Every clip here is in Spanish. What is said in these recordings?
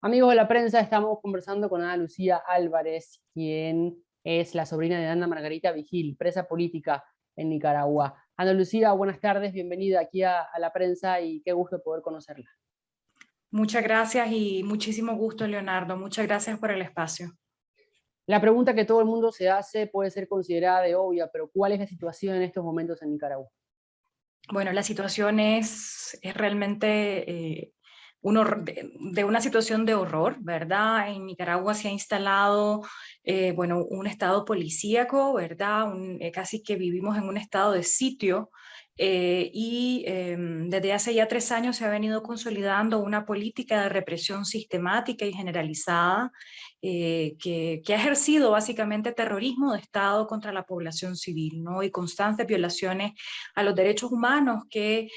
Amigos de la prensa, estamos conversando con Ana Lucía Álvarez, quien es la sobrina de Ana Margarita Vigil, presa política en Nicaragua. Ana Lucía, buenas tardes, bienvenida aquí a la prensa y qué gusto poder conocerla. Muchas gracias y muchísimo gusto, Leonardo. Muchas gracias por el espacio. La pregunta que todo el mundo se hace puede ser considerada de obvia, pero ¿cuál es la situación en estos momentos en Nicaragua? Bueno, la situación es realmente de una situación de horror, ¿verdad? En Nicaragua se ha instalado, bueno, un estado policíaco, ¿verdad? Casi que vivimos en un estado de sitio. Desde hace ya 3 años se ha venido consolidando una política de represión sistemática y generalizada que ha ejercido básicamente terrorismo de Estado contra la población civil, ¿no? Y constantes violaciones a los derechos humanos que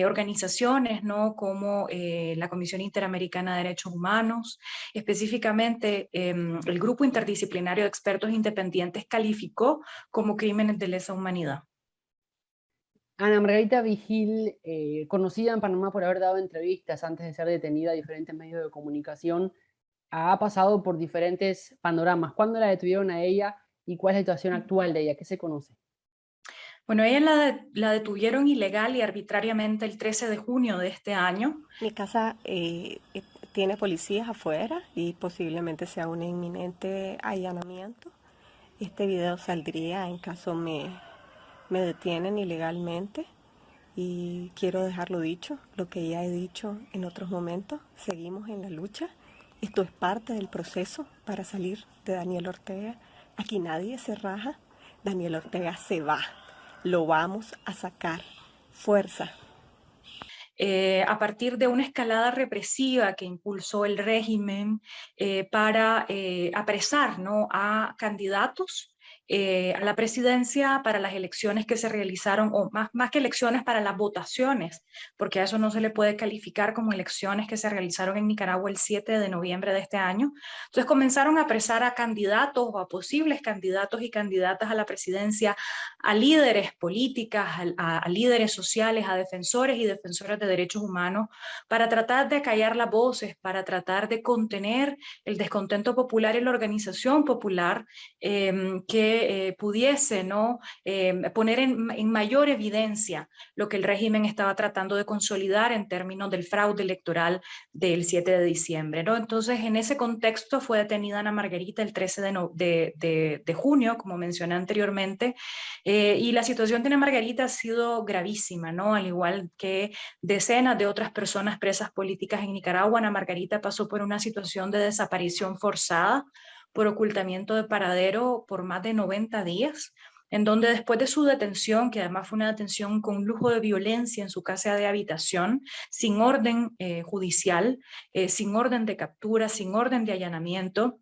organizaciones, ¿no? Como la Comisión Interamericana de Derechos Humanos, específicamente el Grupo Interdisciplinario de Expertos Independientes calificó como crímenes de lesa humanidad. Ana Margarita Vigil, conocida en Panamá por haber dado entrevistas antes de ser detenida a diferentes medios de comunicación, ha pasado por diferentes panoramas. ¿Cuándo la detuvieron a ella y cuál es la situación actual de ella? ¿Qué se conoce? Bueno, ella la detuvieron ilegal y arbitrariamente el 13 de junio de este año. Mi casa tiene policías afuera y posiblemente sea un inminente allanamiento. Este video saldría en caso me detienen ilegalmente y quiero dejarlo dicho, lo que ya he dicho en otros momentos. Seguimos en la lucha. Esto es parte del proceso para salir de Daniel Ortega. Aquí nadie se raja. Daniel Ortega se va. Lo vamos a sacar. Fuerza. A partir de una escalada represiva que impulsó el régimen para apresar, ¿no? A candidatos a la presidencia para las elecciones que se realizaron, o más que elecciones, para las votaciones, porque a eso no se le puede calificar como elecciones que se realizaron en Nicaragua el 7 de noviembre de este año. Entonces comenzaron a apresar a candidatos o a posibles candidatos y candidatas a la presidencia, a líderes políticas, a líderes sociales, a defensores y defensoras de derechos humanos, para tratar de acallar las voces, para tratar de contener el descontento popular y la organización popular que pudiese, ¿no? Poner en mayor evidencia lo que el régimen estaba tratando de consolidar en términos del fraude electoral del 7 de diciembre, ¿no? Entonces, en ese contexto fue detenida Ana Margarita el 13 de junio, como mencioné anteriormente, y la situación de Ana Margarita ha sido gravísima, ¿no? Al igual que decenas de otras personas presas políticas en Nicaragua, Ana Margarita pasó por una situación de desaparición forzada por ocultamiento de paradero por más de 90 días, en donde después de su detención, que además fue una detención con lujo de violencia en su casa de habitación, sin orden judicial, sin orden de captura, sin orden de allanamiento,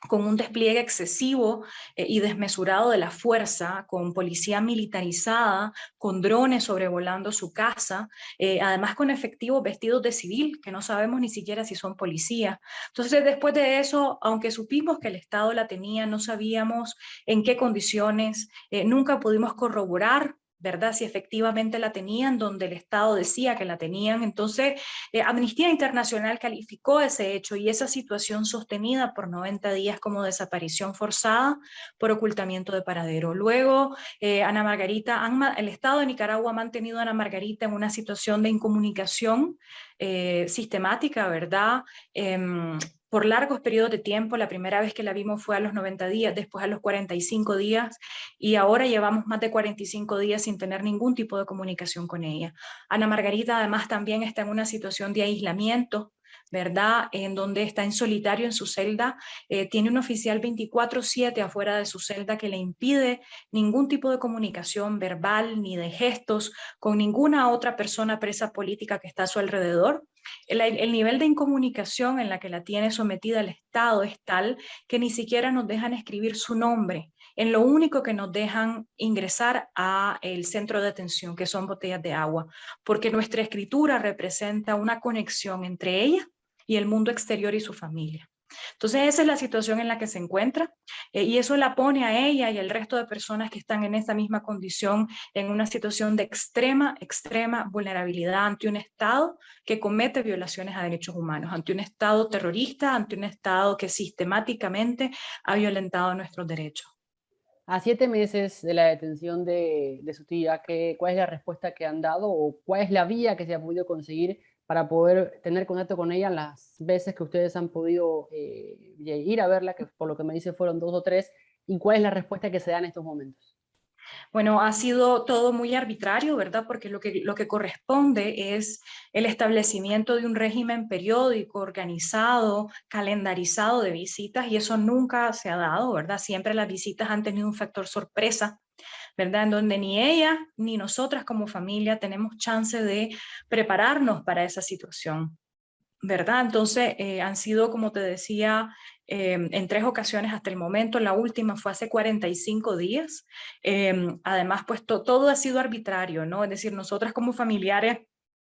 con un despliegue excesivo y desmesurado de la fuerza, con policía militarizada, con drones sobrevolando su casa, además con efectivos vestidos de civil, que no sabemos ni siquiera si son policías. Entonces, después de eso, aunque supimos que el Estado la tenía, no sabíamos en qué condiciones, nunca pudimos corroborar, ¿verdad? Si efectivamente la tenían, donde el Estado decía que la tenían. Entonces, Amnistía Internacional calificó ese hecho y esa situación sostenida por 90 días como desaparición forzada por ocultamiento de paradero. Luego, Ana Margarita, el Estado de Nicaragua ha mantenido a Ana Margarita en una situación de incomunicación sistemática, ¿verdad? Por largos periodos de tiempo. La primera vez que la vimos fue a los 90 días, después a los 45 días, y ahora llevamos más de 45 días sin tener ningún tipo de comunicación con ella. Ana Margarita además también está en una situación de aislamiento, ¿verdad? En donde está en solitario en su celda, tiene un oficial 24/7 afuera de su celda que le impide ningún tipo de comunicación verbal ni de gestos con ninguna otra persona presa política que está a su alrededor. El nivel de incomunicación en la que la tiene sometida el Estado es tal que ni siquiera nos dejan escribir su nombre. En lo único que nos dejan ingresar a el centro de detención, que son botellas de agua, porque nuestra escritura representa una conexión entre ella y el mundo exterior y su familia. Entonces esa es la situación en la que se encuentra y eso la pone a ella y al resto de personas que están en esa misma condición en una situación de extrema vulnerabilidad ante un Estado que comete violaciones a derechos humanos, ante un Estado terrorista, ante un Estado que sistemáticamente ha violentado nuestros derechos. A 7 meses de la detención de su tía, ¿cuál es la respuesta que han dado o cuál es la vía que se ha podido conseguir para poder tener contacto con ella las veces que ustedes han podido ir a verla, que por lo que me dice fueron 2 o 3, y cuál es la respuesta que se da en estos momentos? Bueno, ha sido todo muy arbitrario, ¿verdad? Porque lo que corresponde es el establecimiento de un régimen periódico, organizado, calendarizado de visitas, y eso nunca se ha dado, ¿verdad? Siempre las visitas han tenido un factor sorpresa, ¿verdad? En donde ni ella ni nosotras como familia tenemos chance de prepararnos para esa situación, ¿verdad? Entonces, han sido, como te decía, en 3 ocasiones hasta el momento. La última fue hace 45 días. Además, pues todo ha sido arbitrario, ¿no? Es decir, nosotras como familiares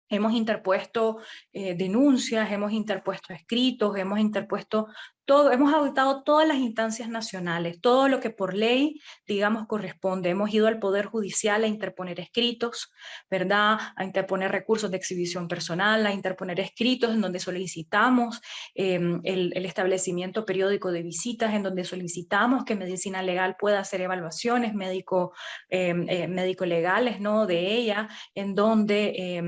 hemos interpuesto denuncias, hemos interpuesto escritos, hemos interpuesto todo, hemos auditado todas las instancias nacionales, todo lo que por ley, digamos, corresponde. Hemos ido al Poder Judicial a interponer escritos, ¿verdad? A interponer recursos de exhibición personal, a interponer escritos en donde solicitamos el establecimiento periódico de visitas, en donde solicitamos que Medicina Legal pueda hacer evaluaciones médico-legales, ¿no? De ella, en donde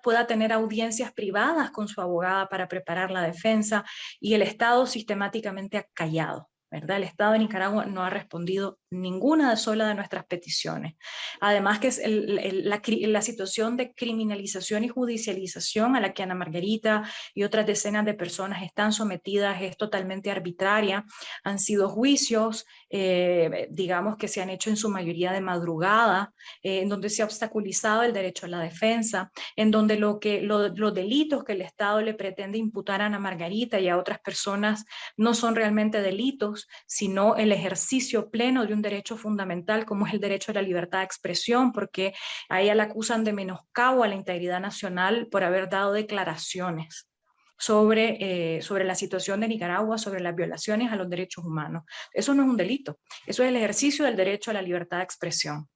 pueda tener audiencias privadas con su abogada para preparar la defensa, y el Estado sistemáticamente ha callado, ¿verdad? El Estado de Nicaragua no ha respondido ninguna sola de nuestras peticiones. Además que es la situación de criminalización y judicialización a la que Ana Margarita y otras decenas de personas están sometidas es totalmente arbitraria. Han sido juicios, digamos, que se han hecho en su mayoría de madrugada, en donde se ha obstaculizado el derecho a la defensa, en donde los delitos que el Estado le pretende imputar a Ana Margarita y a otras personas no son realmente delitos, sino el ejercicio pleno de un derecho fundamental como es el derecho a la libertad de expresión, porque a ella la acusan de menoscabo a la integridad nacional por haber dado declaraciones sobre la situación de Nicaragua, sobre las violaciones a los derechos humanos. Eso no es un delito, eso es el ejercicio del derecho a la libertad de expresión.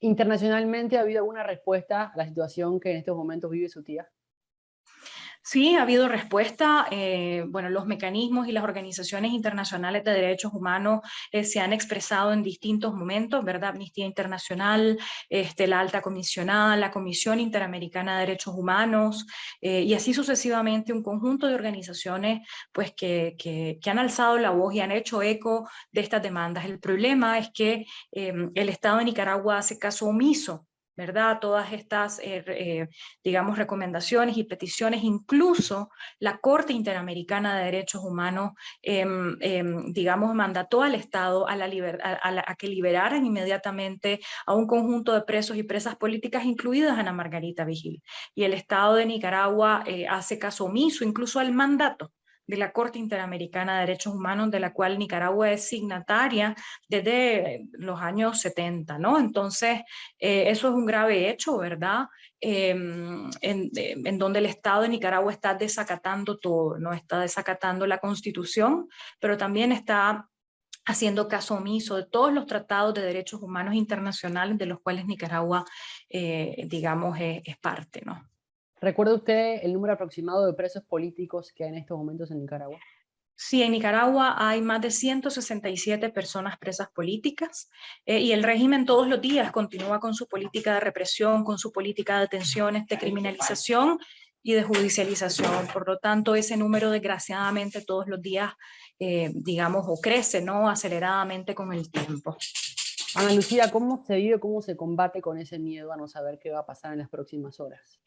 ¿Internacionalmente ha habido alguna respuesta a la situación que en estos momentos vive su tía? Sí, ha habido respuesta. Bueno, los mecanismos y las organizaciones internacionales de derechos humanos se han expresado en distintos momentos, ¿verdad? Amnistía Internacional, la Alta Comisionada, la Comisión Interamericana de Derechos Humanos, y así sucesivamente un conjunto de organizaciones pues, que han alzado la voz y han hecho eco de estas demandas. El problema es que el Estado de Nicaragua hace caso omiso, ¿verdad? Todas estas, digamos, recomendaciones y peticiones, incluso la Corte Interamericana de Derechos Humanos, digamos, mandató al Estado a que liberaran inmediatamente a un conjunto de presos y presas políticas, incluidas Ana Margarita Vigil. Y el Estado de Nicaragua hace caso omiso, incluso al mandato de la Corte Interamericana de Derechos Humanos, de la cual Nicaragua es signataria desde los años 70, ¿no? Entonces, eso es un grave hecho, ¿verdad? En donde el Estado de Nicaragua está desacatando todo, ¿no? Está desacatando la Constitución, pero también está haciendo caso omiso de todos los tratados de derechos humanos internacionales de los cuales Nicaragua, digamos, es parte, ¿no? ¿Recuerda usted el número aproximado de presos políticos que hay en estos momentos en Nicaragua? Sí, en Nicaragua hay más de 167 personas presas políticas, y el régimen todos los días continúa con su política de represión, con su política de detenciones, de criminalización y de judicialización. Por lo tanto, ese número desgraciadamente todos los días, digamos, o crece, ¿no? Aceleradamente con el tiempo. Ana Lucía, ¿cómo se vive, cómo se combate con ese miedo a no saber qué va a pasar en las próximas horas?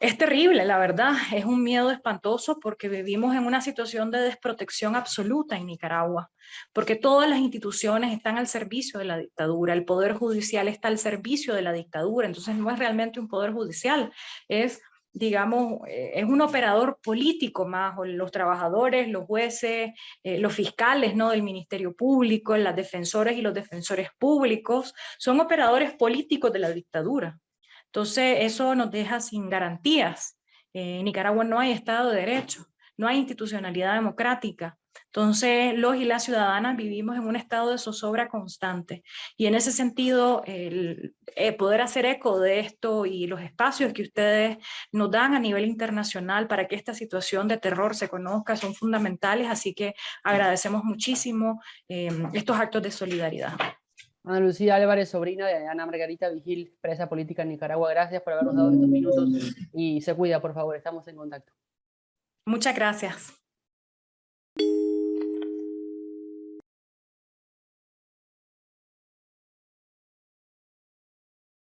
Es terrible, la verdad, es un miedo espantoso porque vivimos en una situación de desprotección absoluta en Nicaragua, porque todas las instituciones están al servicio de la dictadura, el poder judicial está al servicio de la dictadura, entonces no es realmente un poder judicial, es, digamos, es un operador político más, o los trabajadores, los jueces, los fiscales, ¿no? Del Ministerio Público, las defensores y los defensores públicos, son operadores políticos de la dictadura. Entonces, eso nos deja sin garantías En Nicaragua no hay Estado de Derecho, no hay institucionalidad democrática. Entonces, los y las ciudadanas vivimos en un estado de zozobra constante. Y en ese sentido, el poder hacer eco de esto y los espacios que ustedes nos dan a nivel internacional para que esta situación de terror se conozca son fundamentales. Así que agradecemos muchísimo estos actos de solidaridad. Ana Lucía Álvarez, sobrina de Ana Margarita Vigil, presa política en Nicaragua, gracias por habernos dado estos minutos y se cuida, por favor, estamos en contacto. Muchas gracias.